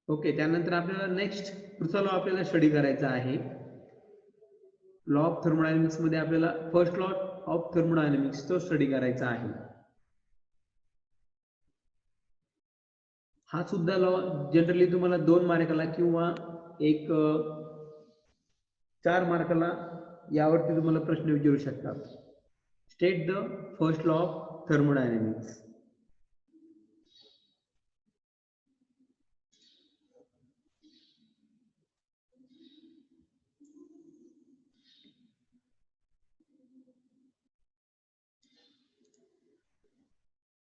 Okay, त्यानंतर आपल्याला next पुढचा लॉ आपल्याला स्टडी करायचा आहे. लॉ ऑफ थर्मोडायनॅमिक्स मध्ये आपल्याला फर्स्ट लॉ ऑफ थर्मोडायनॅमिक्स तो स्टडी करायचा आहे. हा सुद्धा लॉ जनरली तुम्हाला 2 मार्काला किंवा एक 4 मार्काला यावरती तुम्हाला प्रश्न विचारू शकतात. State the first law of thermodynamics.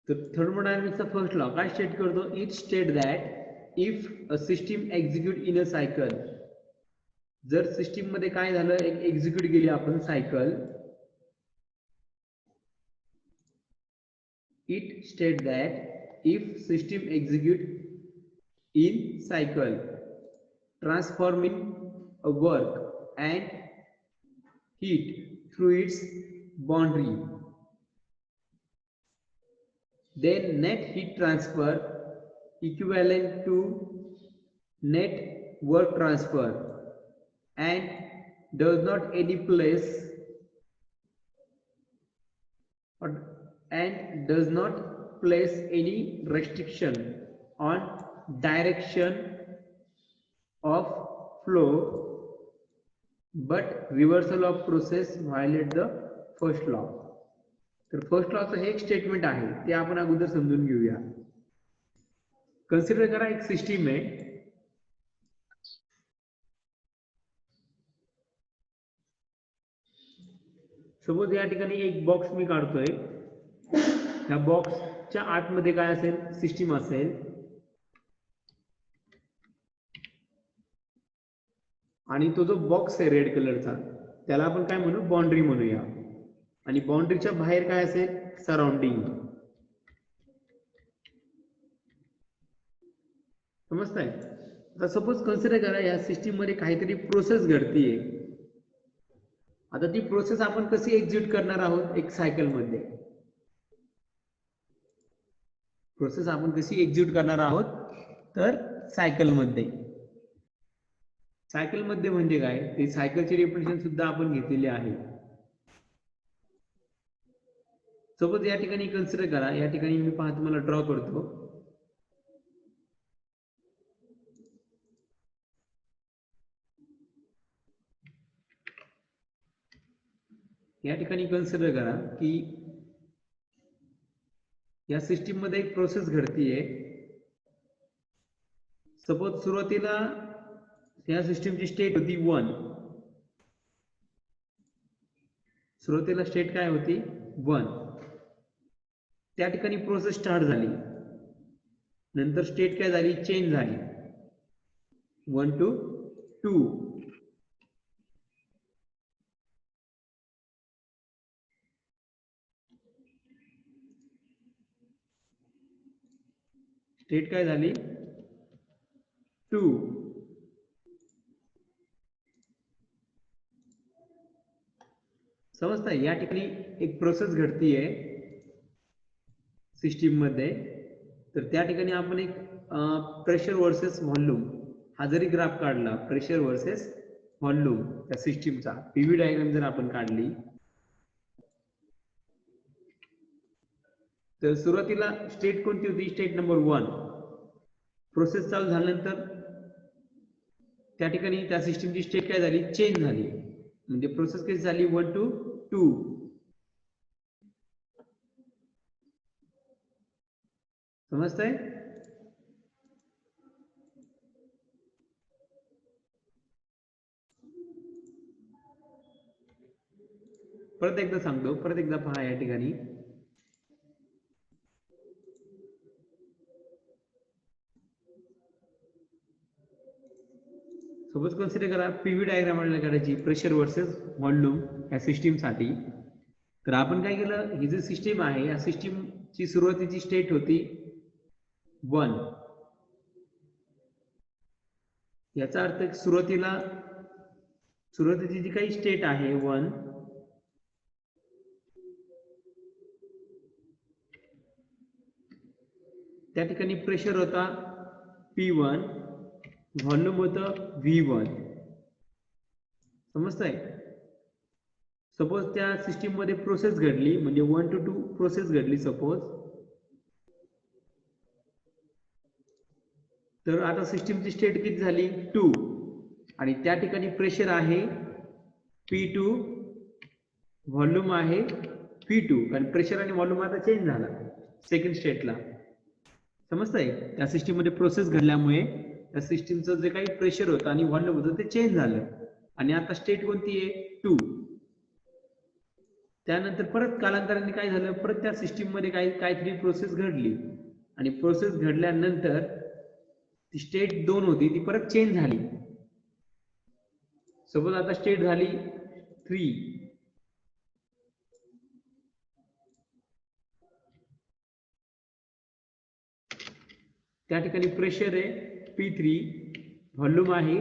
तर थर्मोडायनॅमिक्सचा फर्स्ट लॉ काय स्टेट करतो? It state that if a system execute in a cycle, जर सिस्टीम मध्ये काय झालं, एक एक्झिक्यूट केली आपण cycle, it state that if system execute in cycle transforming a work and heat through it's boundary, then net heat transfer equivalent to net work transfer and does not any place any restriction on direction of flow, but reversal of process violate the first law. तर first लॉचं हे एक statement आहे, ते आपण अगोदर समजून घेऊया. Consider करा एक सिस्टीम आहे, सपोज या ठिकाणी एक बॉक्स मी काढतोय, या बॉक्सच्या आतमध्ये काय असेल, सिस्टीम असेल, आणि तो जो बॉक्स आहे रेड कलरचा त्याला आपण काय म्हणू, बाउंड्री म्हणूया, आणि बाउंड्रीच्या बाहेर काय असेल, सराउंडिंग. समजताय? आता सपोज कन्सिडर करा या सिस्टीम मध्ये काहीतरी प्रोसेस घडतीये. आता ती प्रोसेस आपण कशी एक्झिक्यूट करणार आहोत, एक सायकल मध्ये. प्रोसेस आपण कशी एक्झिक्यूट करणार आहोत, तर सायकल मध्ये. सायकल मध्ये म्हणजे काय, ते सायकलची डेफिनेशन सुद्धा आपण घेतलेली आहे. सपोज या ठिकाणी कन्सिडर करा, या ठिकाणी मी तुम्हाला ड्रॉ करतो. या ठिकाणी कन्सिडर करा की या सिस्टीम मध्ये एक प्रोसेस घडतीये. सपोज सुरुवातीला या सिस्टीमची स्टेट होती 1. सुरुवातीला स्टेट काय होती, 1. त्या ठिकाणी प्रोसेस स्टार्ट झाली, नंतर स्टेट काय झाली, चेंज झाली 1 to 2. स्टेट काय झाली, 2. समजताय? या ठिकाणी एक प्रोसेस घडतीये सिस्टीम मध्ये, तर त्या ठिकाणी आपण एक प्रेशर वर्सेस व्हॉल्यूम हा जरी ग्राफ काढला, प्रेशर वर्सेस व्हॉल्यूम त्या सिस्टीमचा पीव्ही डायग्राम जर आपण काढली, तर सुरुवातीला स्टेट कोणती होती, स्टेट नंबर 1. प्रोसेस चालू झाल्यानंतर त्या ठिकाणी त्या सिस्टीमची स्टेट काय झाली, चेंज झाली, म्हणजे प्रोसेस कशी झाली, 1 to 2. समजतंय? परत एकदा सांगतो, परत एकदा पहा. या ठिकाणी सपोज कन्सिडर करा पीव्ही डायग्राम काढायची प्रेशर वर्सेस व्हॉल्यूम या सिस्टीम साठी. तर आपण काय केलं, ही जी सिस्टीम आहे या सिस्टीमची सुरुवातीची स्टेट होती 1. याचा अर्थ सुरुवातीची जी काही स्टेट आहे 1, त्या ठिकाणी प्रेशर होता P1 व्हॉल्यूम होतं V1. समजतंय? सपोज त्या सिस्टीम मध्ये प्रोसेस घडली, म्हणजे 1 to 2 प्रोसेस घडली सपोज. तर आता सिस्टीमची स्टेट किती झाली 2 आणि त्या ठिकाणी प्रेशर आहे P2, व्हॉल्यूम आहे P2, कारण प्रेशर आणि व्हॉल्यूम आता चेंज झाला सेकंड स्टेटला. समजतंय? त्या सिस्टीम मध्ये प्रोसेस घडल्यामुळे त्या सिस्टीमचं जे काही प्रेशर होतं आणि व्हॉल्यूम होतं ते चेंज झालं आणि आता स्टेट कोणती आहे 2. त्यानंतर परत कालांतराने काय झालं, परत त्या सिस्टीम मध्ये काहीतरी प्रोसेस घडली आणि प्रोसेस घडल्यानंतर ती स्टेट 2 होती ती परत चेंज झाली. सपोज आता स्टेट झाली 3. त्या ठिकाणी प्रेशर आहे P3, व्हॉल्यूम आहे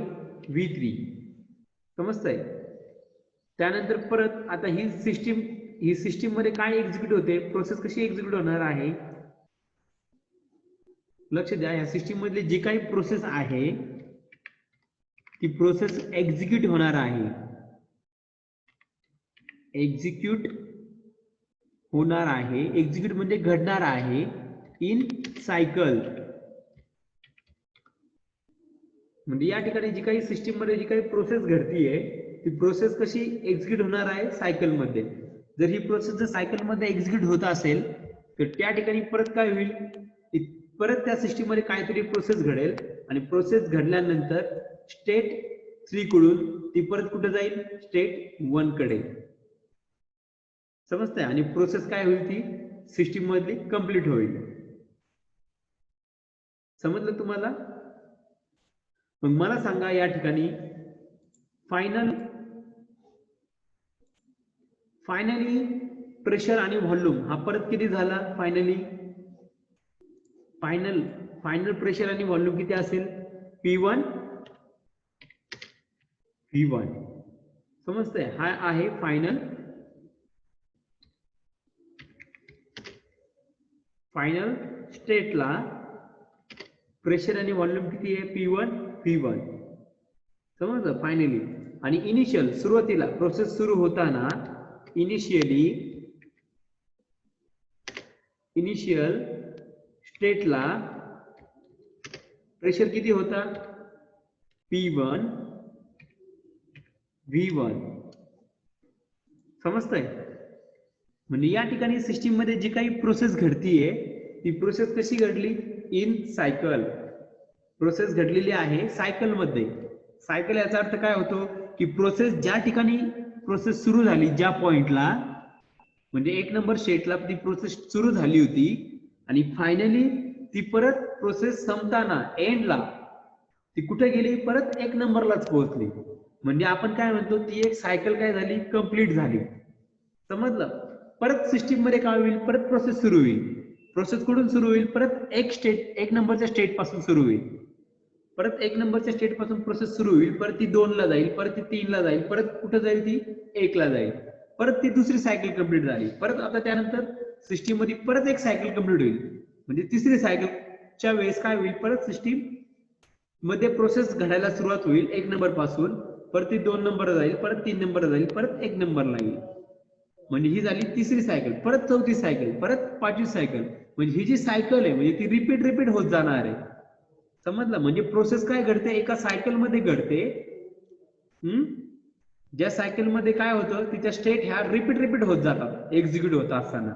V3. समजतंय? त्यानंतर परत आता ही सिस्टीम मध्ये काय एक्झिक्यूट होते, प्रोसेस कशी एक्झिक्यूट होणार आहे, लक्ष द्या. या सिस्टीम मधली जी काही प्रोसेस आहे ती प्रोसेस एक्झिक्यूट होणार आहे. एक्झिक्यूट होणार आहे, एक्झिक्यूट म्हणजे घडणार आहे इन सायकल. म्हणजे या ठिकाणी जी काही सिस्टीम मध्ये जी काही प्रोसेस घडतीये ती प्रोसेस कशी एक्झिक्यूट होणार आहे सायकल मध्ये. जर ही प्रोसेस जर सायकल मध्ये एक्झिक्यूट होत असेल तर त्या ठिकाणी परत काय होईल, परत त्या सिस्टीम मध्ये काहीतरी प्रोसेस घडेल आणि प्रोसेस घडल्यानंतर स्टेट 3 कडून ती परत कुठे जाईल, स्टेट 1 कडे. समजतंय? आणि प्रोसेस काय होईल, ती सिस्टीम मधली कंप्लीट होईल. समजलं तुम्हाला? मग मला सांगा या ठिकाणी फायनली प्रेशर आणि व्हॉल्यूम हा परत किती झाला, फायनल प्रेशर आणि व्हॉल्यूम किती असेल, P1 V1. समजतंय? हा आहे फायनल स्टेटला प्रेशर आणि व्हॉल्यूम किती आहे, P1 V1. समजलं? फायनली. आणि इनिशियल सुरुवातीला प्रोसेस सुरू होताना इनिशियल स्टेटला प्रेशर किती होता, P1 V1. समजतंय? म्हणजे या ठिकाणी सिस्टीम मध्ये जी काही प्रोसेस घडतीये ती प्रोसेस कशी घडली, इन सायकल. प्रोसेस घडलेली आहे सायकल मध्ये. सायकल याचा अर्थ काय होतो की प्रोसेस ज्या ठिकाणी प्रोसेस सुरू झाली, ज्या पॉइंटला म्हणजे 1 नंबर स्टेटला ती प्रोसेस सुरू झाली होती आणि फायनली ती परत प्रोसेस संपताना एंडला ती कुठे गेली, परत 1 नंबरलाच पोहोचली. म्हणजे आपण काय म्हणतो, ती एक सायकल काय झाली, कंप्लीट झाली. समजलं? परत सिस्टीम मध्ये काय होईल, परत प्रोसेस सुरू होईल. प्रोसेस कुठून सुरू होईल, परत 1 नंबरच्या स्टेट पासून सुरू होईल. परत 1 नंबरच्या स्टेट पासून प्रोसेस सुरू होईल, परत ती 2 ला जाईल, परत ती 3 ला जाईल, परत कुठे जाईल, ती 1 ला जाईल. परत ती दुसरी सायकल कंप्लीट झाली. परत आता त्यानंतर सिस्टीम मध्ये परत एक सायकल कंप्लीट होईल. म्हणजे तिसरी सायकलच्या वेळेस काय होईल, परत सिस्टीम मध्ये प्रोसेस घडायला सुरुवात होईल 1 नंबर पासून, परत ती 2 नंबरला जाईल, परत 3 नंबरला जाईल, परत 1 नंबरला येईल. म्हणजे ही झाली तिसरी सायकल. परत चौथी सायकल, परत 5वी सायकल. म्हणजे ही जी सायकल आहे म्हणजे ती रिपीट होत जाणार आहे. समजलं? म्हणजे प्रोसेस काय घडते, एका सायकल मध्ये घडते. ज्या सायकल मध्ये काय होतं, तिच्या स्टेट ह्या रिपीट होत जातात एक्झिक्यूट होत असताना,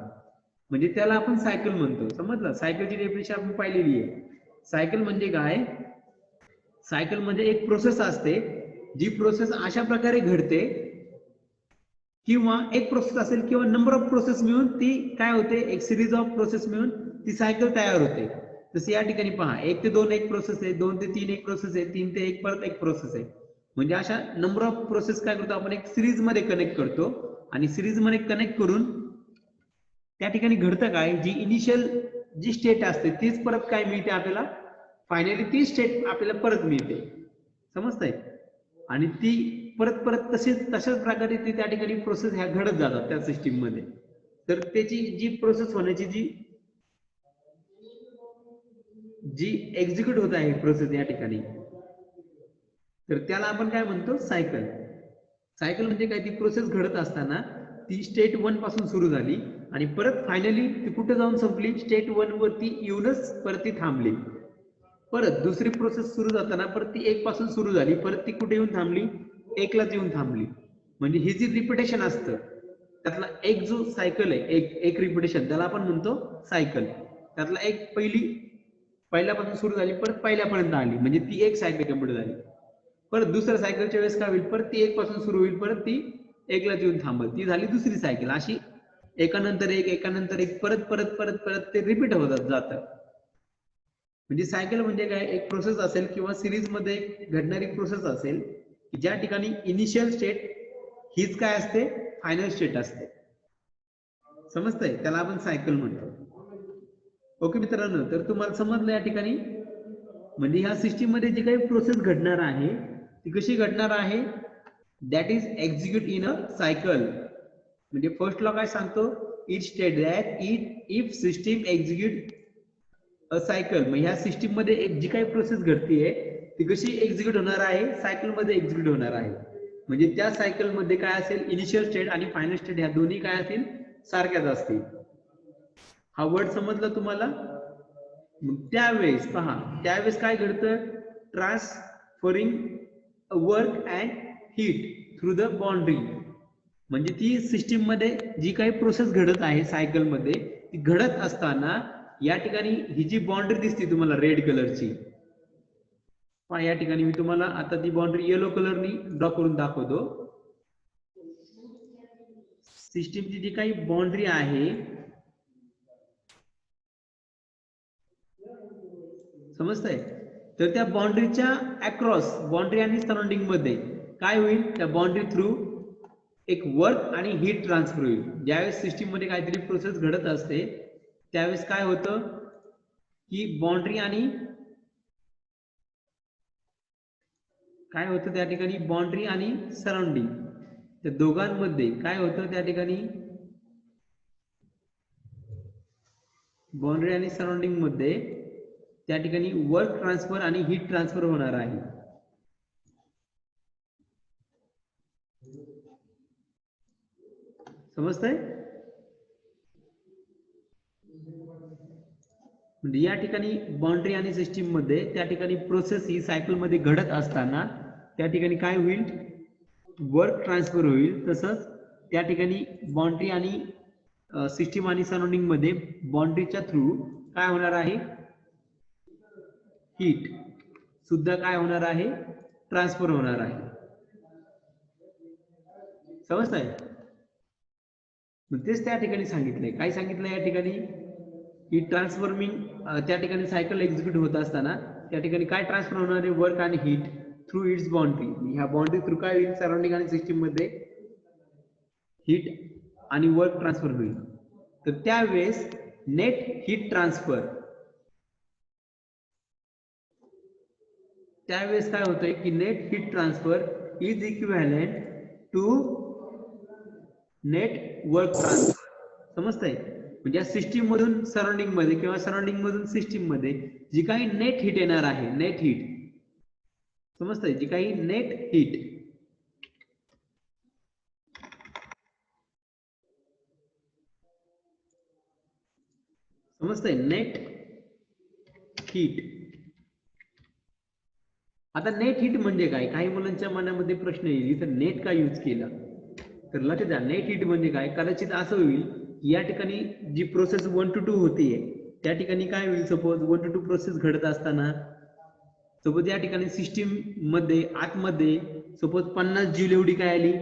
म्हणजे त्याला आपण सायकल म्हणतो. समजलं? सायकलची डेफिनेशन आपण पाहिलेली आहे. सायकल म्हणजे काय, सायकल म्हणजे एक प्रोसेस असते जी प्रोसेस अशा प्रकारे घडते, किंवा एक प्रोसेस असेल किंवा नंबर ऑफ प्रोसेस मिळून ती काय होते, एक सिरीज ऑफ प्रोसेस मिळून ती सायकल तयार होते. जसं या ठिकाणी पहा, 1 ते 2 एक प्रोसेस आहे, 2 ते 3 एक प्रोसेस आहे, 3 ते 1 परत एक प्रोसेस आहे. म्हणजे अशा नंबर ऑफ प्रोसेस काय करतो आपण, एक सिरीज मध्ये कनेक्ट करतो आणि सिरीज मध्ये कनेक्ट करून त्या ठिकाणी घडतं काय, जी इनिशियल जी स्टेट असते तीच परत काय मिळते आपल्याला, फायनली ती स्टेट आपल्याला परत मिळते. समजतंय? आणि ती परत तशाच प्रकारे ती त्या ठिकाणी प्रोसेस ह्या घडत जातात त्या सिस्टीम मध्ये. तर त्याची जी प्रोसेस होण्याची जी एक्झिक्यूट होत आहे प्रोसेस या ठिकाणी, तर त्याला आपण काय म्हणतो, सायकल. सायकल म्हणजे काय, ती प्रोसेस घडत असताना ती स्टेट 1 पासून सुरू झाली आणि परत फायनली ती कुठे जाऊन संपली, स्टेट 1 वरती येऊनच परत ती थांबली. परत दुसरी प्रोसेस सुरू जाताना परत ती 1 पासून सुरू झाली, परत ती कुठे येऊन थांबली, 1 लाच येऊन थांबली. म्हणजे ही जी रिपिटेशन असतं त्यातला एक जो सायकल आहे, एक रिपिटेशन, त्याला आपण म्हणतो सायकल. त्यातला एक पहिल्यापासून सुरू झाली परत पहिल्यापर्यंत आली, म्हणजे ती एक सायकल कंप्लीट झाली. परत दुसऱ्या सायकलच्या वेळेस काय होईल, परत ती 1 पासून सुरू होईल, परत ती 1 लाच येऊन थांबल, ती झाली दुसरी सायकल. अशी एकानंतर एक परत परत परत परत ते रिपीट होत जातं. म्हणजे सायकल म्हणजे काय, एक प्रोसेस असेल किंवा सिरीज मध्ये घडणारी प्रोसेस असेल की ज्या ठिकाणी इनिशियल स्टेट हीच काय असते, फायनल स्टेट असते. समजतंय, त्याला आपण सायकल म्हणतो. ओके मित्रांनो, तर तुम्हाला समजलं या ठिकाणी. म्हणजे ह्या सिस्टीम मध्ये जी काही प्रोसेस घडणार आहे ती कशी घडणार आहे, that is execute in a cycle. म्हणजे फर्स्ट लॉ काय सांगतो, it state that if system execute a cycle. मग ह्या सिस्टीम मध्ये जी काही प्रोसेस घडतीये ती कशी एक्झिक्यूट होणार आहे, सायकल मध्ये एक्झिक्यूट होणार आहे. म्हणजे त्या सायकल मध्ये काय असेल, इनिशियल स्टेट आणि फायनल स्टेट ह्या दोन्ही काय असतील, सारख्याच असतील. हा वर्ड समजला तुम्हाला. मग त्यावेळेस पहा, त्यावेळेस काय घडतं, transferring work and heat through the boundary. म्हणजे ती सिस्टीम मध्ये जी काही प्रोसेस घडत आहे सायकल मध्ये, ती घडत असताना या ठिकाणी ही जी बाउंड्री दिसते तुम्हाला रेड कलरची, या ठिकाणी मी तुम्हाला आता ती बाउंड्री येलो कलरनी ड्रॉ करून दाखवतो. सिस्टीमची जी काही बाउंड्री आहे, समजतंय, तर त्या बाउंड्रीच्या अक्रॉस, बाउंड्री आणि सराउंडिंग मध्ये काय होईल, त्या बाउंड्री थ्रू एक वर्क आणि हीट ट्रान्सफर होईल. ज्यावेळेस सिस्टीम मध्ये काहीतरी प्रोसेस घडत असते त्यावेळेस काय होतं की बाउंड्री आणि काय होतं त्या ठिकाणी, बाउंड्री आणि सराउंडिंग त्या दोघांमध्ये काय होतं, त्या ठिकाणी बाउंड्री आणि सराउंडिंग मध्ये त्या ठिकाणी वर्क ट्रान्सफर आणि हीट ट्रान्सफर होणार आहे. समजतंय. म्हणजे या ठिकाणी बाउंड्री आणि सिस्टीम मध्ये त्या ठिकाणी प्रोसेस ही सायकल मध्ये घडत असताना त्या ठिकाणी काय होईल, वर्क ट्रान्सफर होईल. तसंच त्या ठिकाणी बाउंड्री आणि सिस्टीम आणि सराउंडिंग मध्ये बाउंड्रीच्या थ्रू काय होणार आहे, हीट सुद्धा काय होणार आहे, ट्रान्सफर होणार आहे. समजतंय. मग तेच त्या ठिकाणी सांगितलंय. काय सांगितलंय या ठिकाणी, की ट्रान्सफॉर्मिंग त्या ठिकाणी सायकल एक्झिक्यूट होत असताना त्या ठिकाणी काय ट्रान्सफर होणार आहे, वर्क आणि हीट थ्रू इट्स बाउंड्री. ह्या बाउंड्री थ्रू काय होईल, सराउंडिंग आणि सिस्टीम मध्ये हीट आणि वर्क ट्रान्सफर होईल. तर त्यावेळेस नेट हीट ट्रान्सफर, त्यावेळेस काय होतंय की net heat transfer is equivalent to net work transfer. समजतंय. म्हणजे सिस्टीम मधून सराउंडिंग मध्ये किंवा सराउंडिंग मधून सिस्टीम मध्ये जी काही नेट हीट येणार आहे, नेट हीट, समजतंय, जी काही नेट हीट, समजतंय, नेट हीट. आता नेट हीट म्हणजे काय, काही मुलांच्या मनामध्ये प्रश्न येईल, इथं नेट का यूज केला. तर लक्षात द्या, नेट हीट म्हणजे काय, कदाचित असं होईल या ठिकाणी जी प्रोसेस 1 to 2 होतीये त्या ठिकाणी काय होईल, सपोज 1 to 2 प्रोसेस घडत असताना सपोज या ठिकाणी सिस्टीम मध्ये आतमध्ये सपोज 50 जूल एवढी काय आली,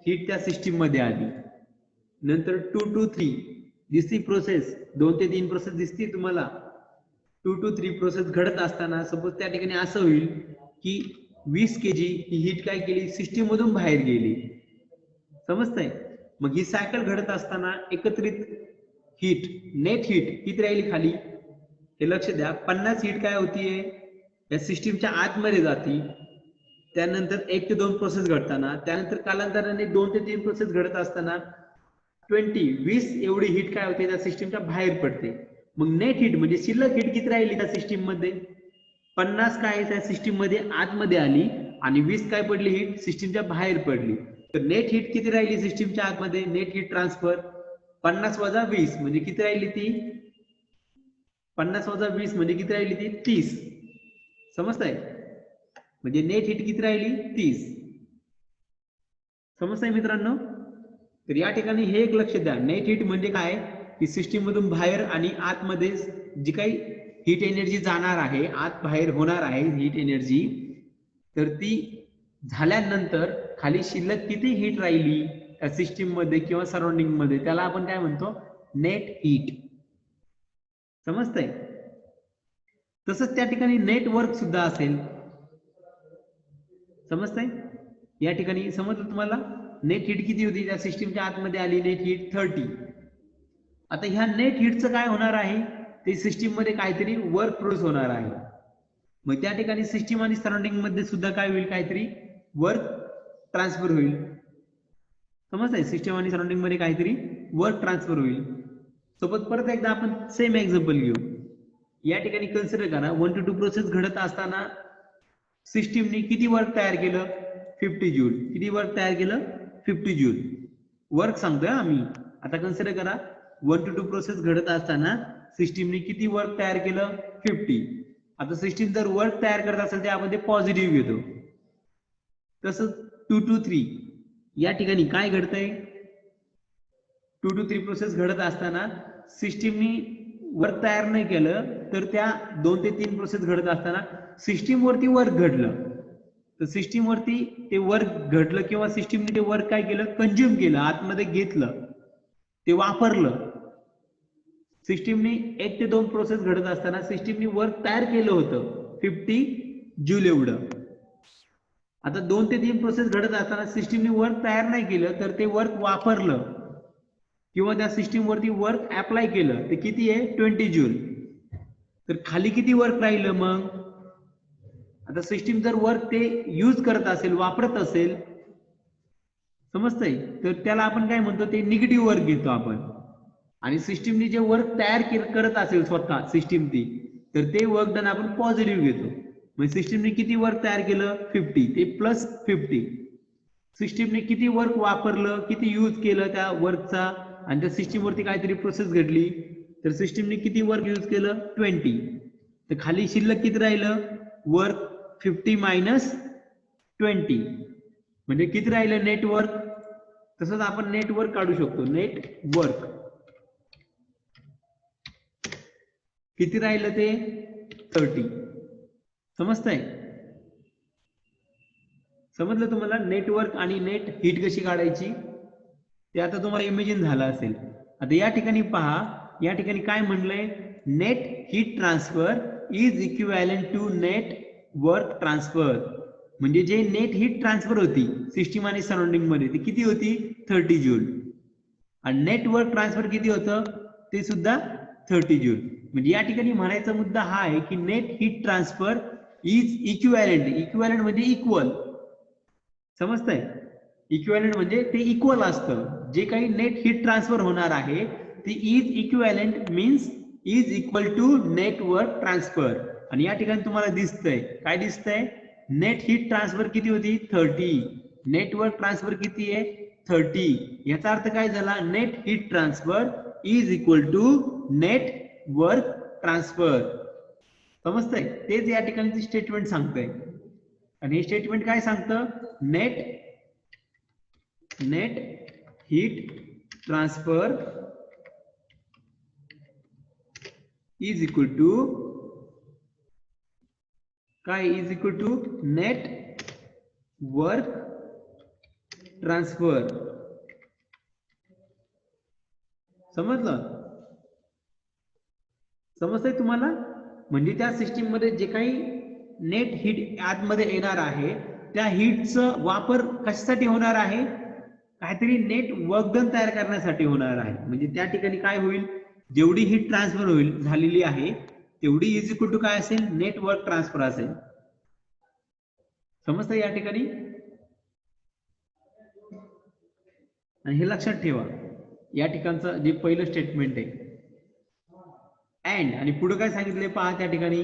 हीट त्या सिस्टीम मध्ये आली. नंतर 2 to 3 दिसती प्रोसेस, 2 ते 3 प्रोसेस दिसती तुम्हाला. 2 to 3 प्रोसेस घडत असताना सपोज त्या ठिकाणी असं होईल की 20 kg ही हीट काय केली, सिस्टीम मधून बाहेर गेली. समजतंय. मग ही सायकल घडत असताना एकत्रित हीट, नेट हीट किती राहिली खाली, हे लक्ष द्या. 50 हीट काय होतीये, या सिस्टीमच्या आतमध्ये जाती. त्यानंतर 1 ते 2 प्रोसेस घडताना, त्यानंतर कालांतराने 2 ते 3 प्रोसेस घडत असताना 20 एवढी हीट काय होते, त्या सिस्टीमच्या बाहेर पडते. मग नेट हीट म्हणजे शिल्लक हीट किती राहिली त्या सिस्टीम मध्ये, 50 काय त्या सिस्टीम मध्ये आतमध्ये आली आणि 20 काय पडली हीट सिस्टीमच्या बाहेर पडली. तर नेट हीट किती राहिली सिस्टीमच्या आतमध्ये नेट हीट ट्रान्सफर 50 वजा 20 म्हणजे किती राहिली ती 50 वजा 20 म्हणजे किती राहिली ती 30. समजतंय म्हणजे नेट हीट किती राहिली 30. समजतंय मित्रांनो. तर या ठिकाणी हे एक लक्ष द्या नेट हीट म्हणजे काय की सिस्टीम मधून बाहेर आणि आतमध्ये जी काही हीट एनर्जी जाणार आहे आत बाहेर होणार आहे हीट एनर्जी तर ती झाल्यानंतर खाली शिल्लक किती हीट राहिली त्या सिस्टीम मध्ये किंवा सराउंडिंग मध्ये त्याला आपण काय म्हणतो नेट हीट. समजतंय. तसंच त्या ठिकाणी नेटवर्क सुद्धा असेल. समजतंय. या ठिकाणी समजलं तुम्हाला नेट हीट किती होती त्या सिस्टीमच्या आतमध्ये आली नेट हीट 30. आता ह्या नेट हीटचं काय होणार आहे ते सिस्टीम मध्ये काहीतरी वर्क प्रोड्यूस होणार आहे. मग त्या ठिकाणी सिस्टीम आणि सराउंडिंग मध्ये सुद्धा काय होईल काहीतरी वर्क ट्रान्सफर होईल. समजतंय. सिस्टीम आणि सराउंडिंग मध्ये काहीतरी वर्क ट्रान्सफर होईल. सोबत परत एकदा आपण सेम एक्झाम्पल घेऊ. या ठिकाणी कन्सिडर करा 1 to 2 प्रोसेस घडत असताना सिस्टीमने किती वर्क तयार केलं 50 जूल. किती वर्क तयार केलं 50 जूल. वर्क सांगतोय आम्ही. आता कन्सिडर करा 1 to 2 प्रोसेस घडत असताना सिस्टीमने किती वर्क तयार केलं 50. आता सिस्टीम जर वर्क तयार करत असेल ते आपण ते पॉझिटिव्ह घेतो. तसंच 2 to 3 या ठिकाणी काय घडतंय 2 to 3 प्रोसेस घडत असताना सिस्टीमनी वर्क तयार नाही केलं तर त्या 2 ते 3 प्रोसेस घडत असताना सिस्टीम वरती वर्क घडलं. तर सिस्टीम वरती ते वर्क घडलं किंवा सिस्टीमने ते वर्क काय केलं कंझ्युम केलं आतमध्ये घेतलं ते वापरलं. सिस्टीमने 1 ते 2 प्रोसेस घडत असताना सिस्टीमने वर्क तयार केलं होतं 50 जूल एवढं. आता 2 ते 3 प्रोसेस घडत असताना सिस्टीमने वर्क तयार नाही केलं तर ते वर्क वापरलं किंवा त्या सिस्टीम वरती वर्क अप्लाय केलं ते किती आहे 20 जूल. तर खाली किती वर्क राहिलं मग. आता सिस्टीम जर वर्क ते यूज करत असेल वापरत असेल समजतंय तर त्याला आपण काय म्हणतो ते निगेटिव्ह वर्क घेतो आपण. आणि सिस्टीमने जे वर्क तयार करत असेल स्वतः सिस्टीम ती तर ते वर्क डन आपण पॉझिटिव्ह घेतो. म्हणजे सिस्टीमने किती वर्क तयार केलं 50 ते प्लस 50. सिस्टीमने किती वर्क वापरलं किती यूज केलं त्या वर्कचा आणि त्या सिस्टीम वरती काहीतरी प्रोसेस घडली तर सिस्टीमने किती वर्क यूज केलं 20. तर खाली शिल्लक किती राहिलं वर्क 50 मायनस 20 म्हणजे किती राहिलं नेटवर्क. तसंच आपण नेटवर्क काढू शकतो. नेटवर्क किती राहिलं ते 30. समजतंय. समजलं तुम्हाला नेटवर्क आणि नेट हीट कशी काढायची ते आता तुम्हाला इमेजिन झालं असेल. आता या ठिकाणी पहा या ठिकाणी काय म्हणलंय net heat transfer is equivalent to net work transfer. म्हणजे जे नेट हीट ट्रान्सफर होती सिस्टीम आणि सराउंडिंग मध्ये ती किती होती 30 जूल आणि नेटवर्क ट्रान्सफर किती होतं ते सुद्धा 30 जूल. म्हणजे या ठिकाणी म्हणायचा मुद्दा हा आहे की net heat transfer is equivalent. Equivalent म्हणजे इक्वल. समजतंय. इक्विव्हॅलंट म्हणजे ते इक्वल असतं जे काही नेट हीट ट्रान्सफर होणार आहे ते is equivalent means is equal to network transfer. आणि या ठिकाणी तुम्हाला दिसतंय काय दिसतंय नेट हीट ट्रान्सफर किती होती 30. नेटवर्क ट्रान्सफर किती आहे 30. याचा अर्थ काय झाला net heat transfer is equal to net work transfer. समजतंय. तेच या ठिकाणी स्टेटमेंट सांगतंय. आणि हे स्टेटमेंट काय सांगतं net heat transfer is equal to काय is equal to net work transfer. समजलं. समजतंय तुम्हाला. म्हणजे त्या सिस्टीम मध्ये जे काही नेट हीट आतमध्ये येणार आहे त्या हीटचं वापर कशासाठी होणार आहे काहीतरी नेट वर्क डन तयार करण्यासाठी होणार आहे. म्हणजे त्या ठिकाणी काय होईल जेवढी हीट ट्रान्सफर होईल झालेली आहे तेवढी इज इक्वल टू काय असेल नेट वर्क ट्रान्सफर असेल. समजतंय या ठिकाणी. आणि हे लक्षात ठेवा या ठिकाणचं जे पहिलं स्टेटमेंट आहे अँड आणि पुढे काय सांगितले पहा त्या ठिकाणी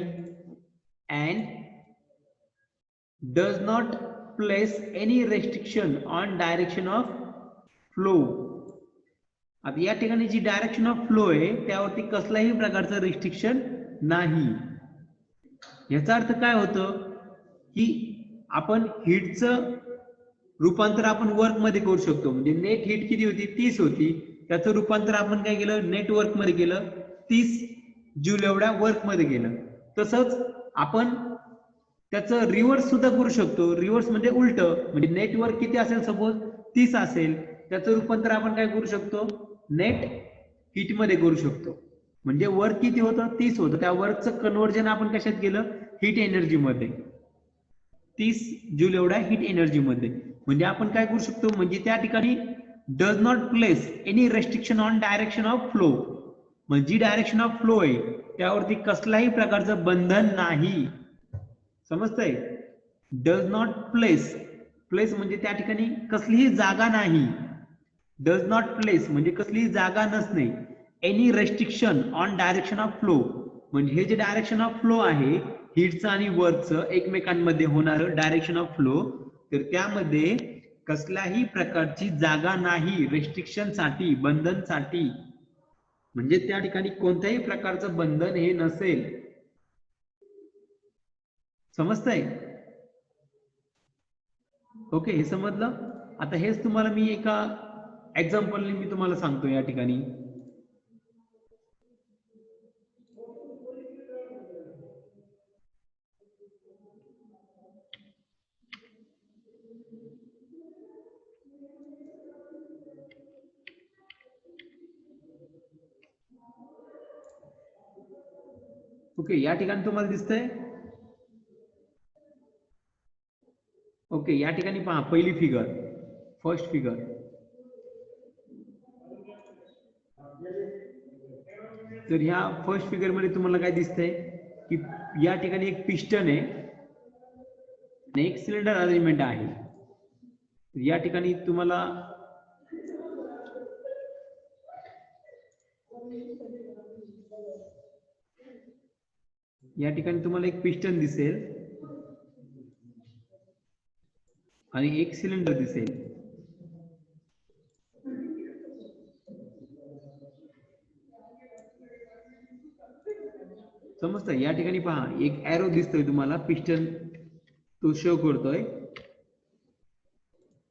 and does not place any restriction on direction of flow. आता या ठिकाणी जी डायरेक्शन ऑफ फ्लो आहे त्यावरती कसल्याही प्रकारचं रिस्ट्रिक्शन नाही. याचा अर्थ काय होतं की आपण हीटचं रूपांतर आपण वर्क मध्ये करू शकतो. म्हणजे नेट हीट किती होती 30 होती, त्याचं रूपांतर आपण काय केलं नेटवर्क मध्ये केलं, 30 जूल एवढ्या वर्क मध्ये गेलं. तसंच आपण त्याचं रिव्हर्स सुद्धा करू शकतो. रिव्हर्स म्हणजे उलट, म्हणजे नेटवर्क किती असेल सपोज 30 असेल, त्याचं रूपांतर आपण काय करू शकतो नेट हीट मध्ये करू शकतो. म्हणजे वर्क किती होतं 30 होतं, त्या वर्कचं कन्व्हर्जन आपण कशात केलं हीट एनर्जी मध्ये, 30 जूल एवढ्या हीट एनर्जी मध्ये. म्हणजे आपण काय करू शकतो म्हणजे त्या ठिकाणी does not place any restriction on direction of flow. म्हणजे डायरेक्शन ऑफ फ्लो आहे त्यावरती कसल्याही प्रकारचं बंधन नाही. समजतंय? डज नॉट प्लेस, प्लेस म्हणजे त्या ठिकाणी कसलीही जागा नाही. डज नॉट प्लेस म्हणजे कसलीही जागा नसणे. Any restriction on direction of flow म्हणजे हे जे डायरेक्शन ऑफ फ्लो आहे हीटचं आणि वर्कचं एकमेकांमध्ये होणारं डायरेक्शन ऑफ फ्लो, तर त्यामध्ये कसल्याही प्रकारची जागा नाही रेस्ट्रिक्शन साठी, बंधन साठी. म्हणजे त्या ठिकाणी कोणत्याही प्रकारचं बंधन हे नसेल. समजतंय? ओके, हे समजलं. आता हेच तुम्हाला मी एका एक्झाम्पलने मी तुम्हाला सांगतो या ठिकाणी. ओके, या ठिकाणी तुम्हाला दिसतंय. ओके, या ठिकाणी पहा पहिली फिगर, फर्स्ट फिगर. तर ह्या फर्स्ट फिगर मध्ये तुम्हाला काय दिसतंय की या ठिकाणी एक पिस्टन आहे आणि एक सिलेंडर अरेंजमेंट आहे. या ठिकाणी तुम्हाला एक पिस्टन दिसेल आणि एक सिलेंडर दिसेल. समजतं? या ठिकाणी पहा एक एरो दिसतोय तुम्हाला, पिस्टन तो शो करतोय.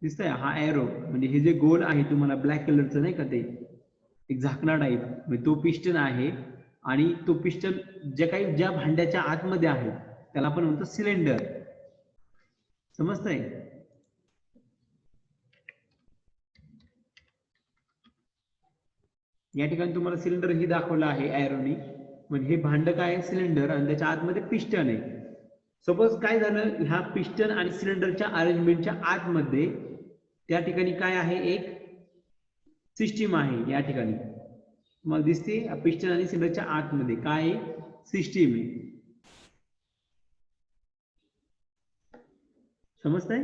दिसतंय हा एरो, म्हणजे हे जे गोल आहे तुम्हाला ब्लॅक कलरचं नाही का ते एक झाकणा टाईप, म्हणजे तो पिस्टन आहे. आणि तो पिस्टन ज्या भांड्याच्या आतमध्ये आहे त्याला आपण म्हणतो सिलेंडर. समजतंय? या ठिकाणी तुम्हाला सिलेंडर ही दाखवलं आहे एरोनी. म्हणजे हे भांड काय आहे सिलेंडर आणि त्याच्या आतमध्ये पिस्टन आहे. सपोज काय झालं ह्या पिस्टन आणि सिलेंडरच्या अरेंजमेंटच्या आतमध्ये त्या ठिकाणी काय आहे एक सिस्टीम आहे. या ठिकाणी तुम्हाला दिसते पिस्टन आणि सिलेंडरच्या आतमध्ये काय सिस्टीम आहे. समजतंय?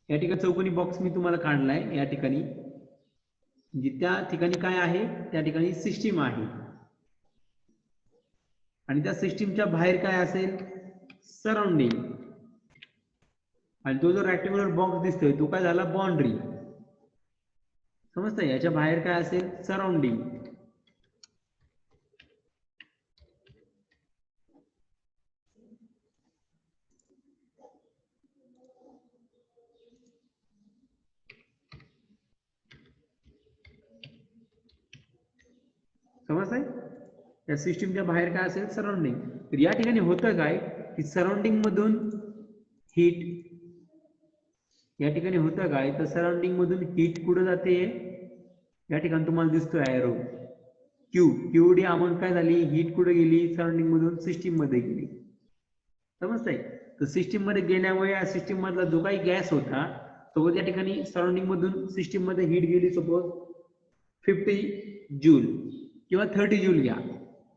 या ठिकाणी चौकोनी बॉक्स मी तुम्हाला काढलाय. या ठिकाणी म्हणजे त्या ठिकाणी काय आहे त्या ठिकाणी सिस्टीम आहे आणि त्या सिस्टीमच्या बाहेर काय असेल सराउंडिंग. आणि तो जो रेक्टँग्युलर बॉक्स दिसतोय तो काय झाला बाउंड्री. समजतंय? याच्या बाहेर काय असेल सराउंडिंग. समजतंय? या सिस्टीमच्या बाहेर काय असेल सराउंडिंग. तर या ठिकाणी होतं काय की सराउंडिंग मधून हीट, या ठिकाणी होतं काय तर सराउंडिंग मधून हीट कुठे जाते या ठिकाणी तुम्हाला दिसतोय एरो क्यूडी अमाऊंट काय झाली हीट कुठे गेली सराउंडिंग मधून सिस्टीम मध्ये गेली. समजतंय? तर सिस्टीम मध्ये गेल्यामुळे या सिस्टीम मधला जो काही गॅस होता तो या ठिकाणी सराउंडिंग मधून सिस्टीम मध्ये हीट गेली सपोज 50 जूल किंवा 30 जूल घ्या.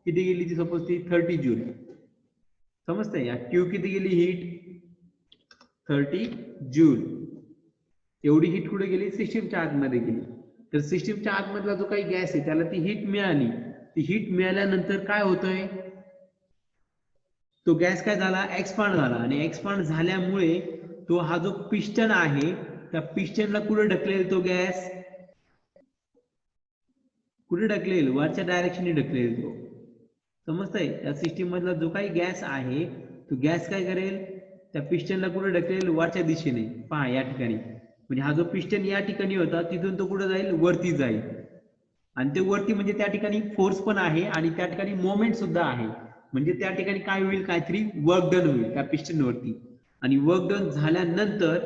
किती गेली ती सपोज ती 30 जूल. समजतंय? या क्यू किती गेली हीट 30 जूल. एवढी हीट कुठे गेली सिस्टीमच्या आतमध्ये गेली. तर सिस्टीमच्या आतमधला जो काही गॅस आहे त्याला ती हीट मिळाली. ती हीट मिळाल्यानंतर काय होतंय तो गॅस काय झाला, एक्सपांड झाला, आणि एक्सपांड झाल्यामुळे तो हा जो पिस्टन आहे त्या पिस्टनला कुठे ढकलेल, तो गॅस कुठे ढकलेल, वरच्या डायरेक्शनने ढकलेल तो. समजतंय? त्या सिस्टीम मधला जो काही गॅस आहे तो गॅस काय करेल, त्या पिस्टनला कुठे ढकलेल, वरच्या दिशेने. पहा या ठिकाणी, म्हणजे हा जो पिस्टन या ठिकाणी होता तिथून तो कुठे जाईल, वरती जाईल. आणि ते वरती म्हणजे त्या ठिकाणी फोर्स पण आहे आणि त्या ठिकाणी मोमेंट सुद्धा आहे. म्हणजे त्या ठिकाणी काय होईल, काहीतरी वर्क डन होईल त्या पिस्टन वरती. आणि वर्क डन झाल्यानंतर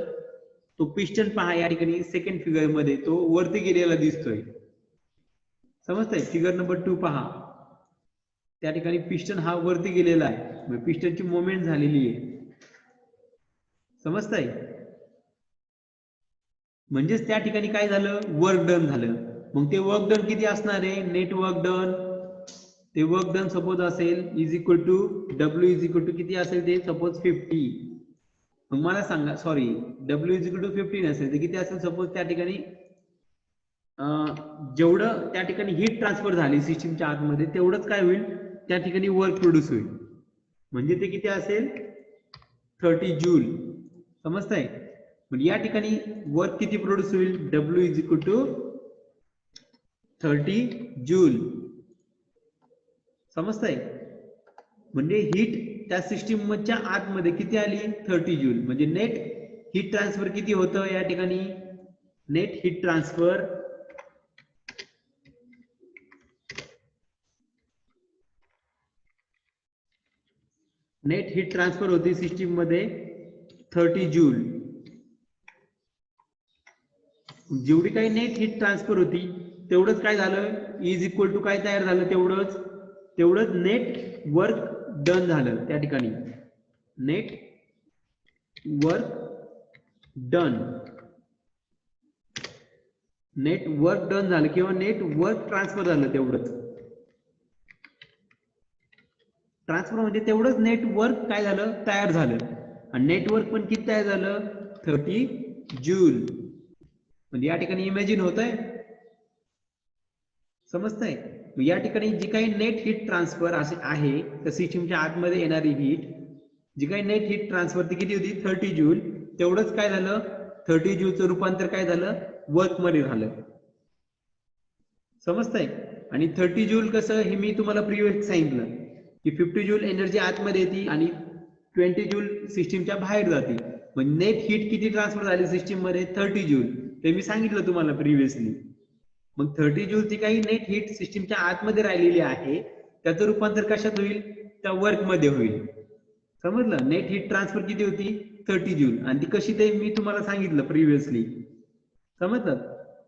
तो पिस्टन पहा या ठिकाणी सेकंड फिगर मध्ये तो वरती गेलेला दिसतोय. समजतंय? फिगर नंबर 2 पहा, त्या ठिकाणी पिस्टन हा वरती गेलेला आहे, पिस्टनची मोमेंट झालेली आहे. समजतंय? म्हणजेच त्या ठिकाणी काय झालं, वर्क डन झालं. मग ते वर्क डन किती असणार आहे, नेट वर्क डन, ते वर्क डन सपोज असेल is equal to W is equal to किती असेल ते, सपोज 50. मग मला सांगा, sorry W is equal to 15 असेल तर किती असेल, सपोज त्या ठिकाणी जेवढं त्या ठिकाणी हीट ट्रान्सफर झाली सिस्टीमच्या आतमध्ये तेवढंच काय होईल, त्या ठिकाणी वर्क प्रोड्यूस होईल. म्हणजे ते किती असेल, 30 जूल. समजतंय? म्हणजे या ठिकाणी वर्क किती प्रोड्यूस होईल, W is equal to 30 joule. समजतंय? म्हणजे हीट त्या सिस्टीमच्या आतमध्ये किती आली, 30 जूल. म्हणजे नेट हीट ट्रान्सफर किती होतं या ठिकाणी, नेट हीट ट्रान्सफर होती सिस्टीम मध्ये 30 जूल. जेवढी काही नेट हीट ट्रान्सफर होती तेवढंच काय झालं, इज इक्वल टू काय तयार झालं, तेवढंच नेट वर्क डन झालं. त्या ठिकाणी नेट वर्क डन झालं किंवा नेट वर्क ट्रान्सफर झालं. तेवढंच ट्रान्सफर म्हणजे तेवढंच नेटवर्क काय झालं, तयार झालं. आणि नेटवर्क पण किती तयार झालं, 30 जूल. म्हणजे या ठिकाणी इमॅजिन होत आहे. समजतंय? या ठिकाणी जी काही नेट हीट ट्रान्सफर असे आहे त्या सिस्टीमच्या आतमध्ये येणारी हीट, जी काही नेट हीट ट्रान्सफर ती किती होती, 30 जूल. तेवढंच काय झालं, 30 जूलचं रूपांतर काय झालं, वर्क मध्ये झालं. समजतंय? आणि 30 जूल कसं, हे मी तुम्हाला प्रिव्हियस सांगितलं की 50 जूल एनर्जी आतमध्ये येते आणि 20 जूल सिस्टीमच्या बाहेर जाते. म्हणजे नेट हीट किती ट्रान्सफर झाली सिस्टीम मध्ये, 30 जूल. ते मी सांगितलं तुम्हाला प्रिव्हियसली. मग 30 जूल ती काही नेट हीट सिस्टीमच्या आतमध्ये राहिलेली आहे, त्याचं रूपांतर कशात होईल, त्या वर्क मध्ये होईल. समजलं? नेट हीट ट्रान्सफर किती होती, 30 जूल. आणि ती कशी ते मी तुम्हाला सांगितलं प्रिव्हियसली. समजलं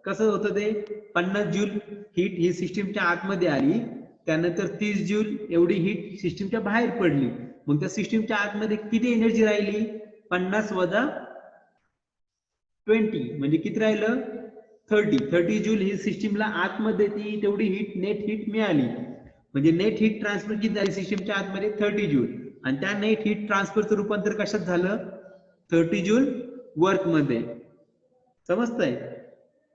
कसं होतं ते, 50 जूल हीट ही सिस्टीमच्या आतमध्ये आली, त्यानंतर 30 जूल एवढी हीट सिस्टीमच्या बाहेर पडली. मग त्या सिस्टीमच्या आतमध्ये किती एनर्जी राहिली, 50 वजा 20 म्हणजे किती राहिलं, 30 जूल ही सिस्टीमला आतमध्ये ती तेवढी हीट नेट हीट मिळाली. म्हणजे नेट हीट ट्रान्सफर किती झाली सिस्टीमच्या आतमध्ये, 30 जूल. आणि त्या नेट हीट ट्रान्सफरचं रूपांतर कशात झालं, 30 जूल वर्क मध्ये. समजतंय?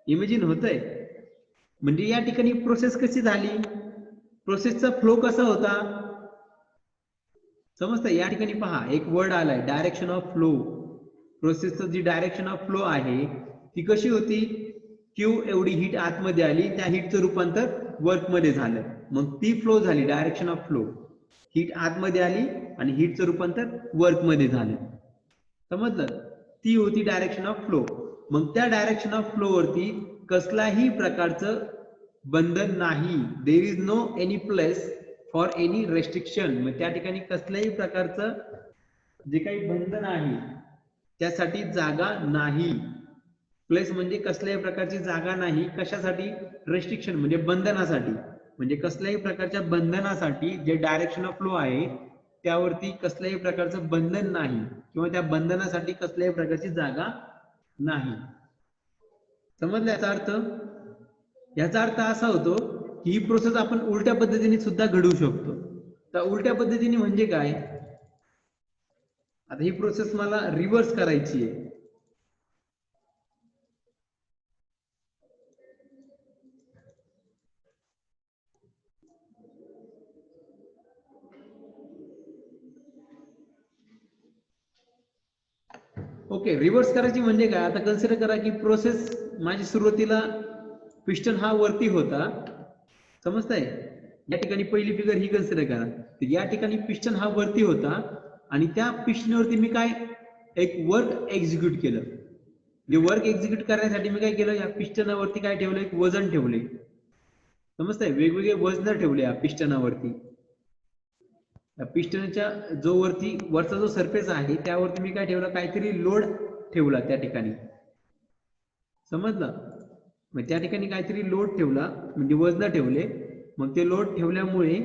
इमेजिन होतंय? म्हणजे या ठिकाणी प्रोसेस कशी झाली, प्रोसेसचा फ्लो कसा होता. समजतंय? या ठिकाणी पहा एक वर्ड आलाय, डायरेक्शन ऑफ फ्लो. प्रोसेसचं जी डायरेक्शन ऑफ फ्लो आहे ती कशी होती, क्यू एवढी हीट आतमध्ये आली, त्या हीटचं रूपांतर वर्क मध्ये झालं, मग ती फ्लो झाली, डायरेक्शन ऑफ फ्लो. हीट आतमध्ये आली आणि हीटचं रूपांतर वर्क मध्ये झालं. समजलं? ती होती डायरेक्शन ऑफ फ्लो. मग त्या डायरेक्शन ऑफ फ्लो वरती कसलाही प्रकारचं बंधन नाही. There is no any place for any restriction. मग त्या ठिकाणी कसल्याही प्रकारचं जे काही बंधन आहे त्यासाठी जागा नाही. प्लेस म्हणजे कसल्याही प्रकारची जागा नाही. कशासाठी, रेस्ट्रिक्शन म्हणजे बंधनासाठी. म्हणजे कसल्याही प्रकारच्या बंधनासाठी जे डायरेक्शन ऑफ फ्लो आहे त्यावरती कसल्याही प्रकारचं बंधन नाही किंवा त्या बंधनासाठी कसल्याही प्रकारची जागा नाही. समजलं याचा अर्थ? याचा अर्थ असा होतो की ही प्रोसेस आपण उलट्या पद्धतीने सुद्धा घडवू शकतो. तर उलट्या पद्धतीने म्हणजे काय, आता ही प्रोसेस मला रिव्हर्स करायची आहे. ओके, रिव्हर्स करायची म्हणजे काय, आता कन्सिडर करा की प्रोसेस माझी सुरुवातीला पिस्टन हा वरती होता, समजताय? या ठिकाणी पहिली फिगर ही कन्सिडर करा. तर या ठिकाणी पिस्टन हा वरती होता आणि त्या पिस्टनवरती मी काय एक वर्क एक्झिक्यूट केलं. जे वर्क एक्झिक्यूट करण्यासाठी मी काय केलं, या पिस्टनावरती काय ठेवलं, एक वजन ठेवले. समजतंय? वेगवेगळे वजन ठेवले या पिस्टनावरती. पिस्टनच्या जो वरचा जो सरफेस आहे त्यावरती मी काय ठेवलं, काहीतरी लोड ठेवला त्या ठिकाणी. समजलं? मग त्या ठिकाणी काहीतरी लोड ठेवला म्हणजे वजन ठेवले. मग ते लोड ठेवल्यामुळे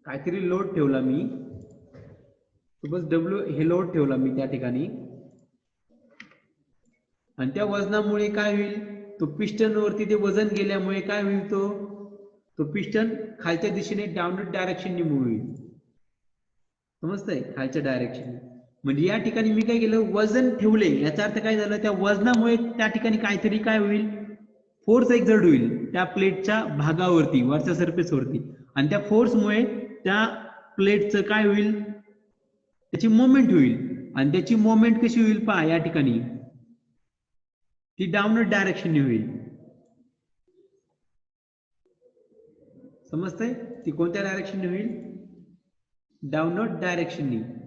काहीतरी लोड ठेवला मी, सपोज डब्ल्यू हे लोड ठेवला मी त्या ठिकाणी, आणि त्या वजनामुळे काय होईल, तो पिस्टन वरती ते वजन गेल्यामुळे काय होईल, तो पिस्टन खालच्या दिशेने डाऊनवर्ड डायरेक्शनने मूव्ह होईल. समजतंय? खालच्या डायरेक्शन. म्हणजे या ठिकाणी मी काय केलं, वजन ठेवले, याचा अर्थ काय झालं, त्या वजनामुळे त्या ठिकाणी काहीतरी काय होईल, फोर्स एक्झर्ट होईल त्या प्लेटच्या भागावरती, वरच्या सरफेसवरती, आणि त्या फोर्समुळे त्या प्लेटचं काय होईल, त्याची मोमेंट होईल. आणि त्याची मोमेंट कशी होईल पहा, या ठिकाणी ती डाऊनवर्ड डायरेक्शनने होईल. समजतंय? ती कोणत्या डायरेक्शनने होईल, डाऊनवर्ड डायरेक्शनने.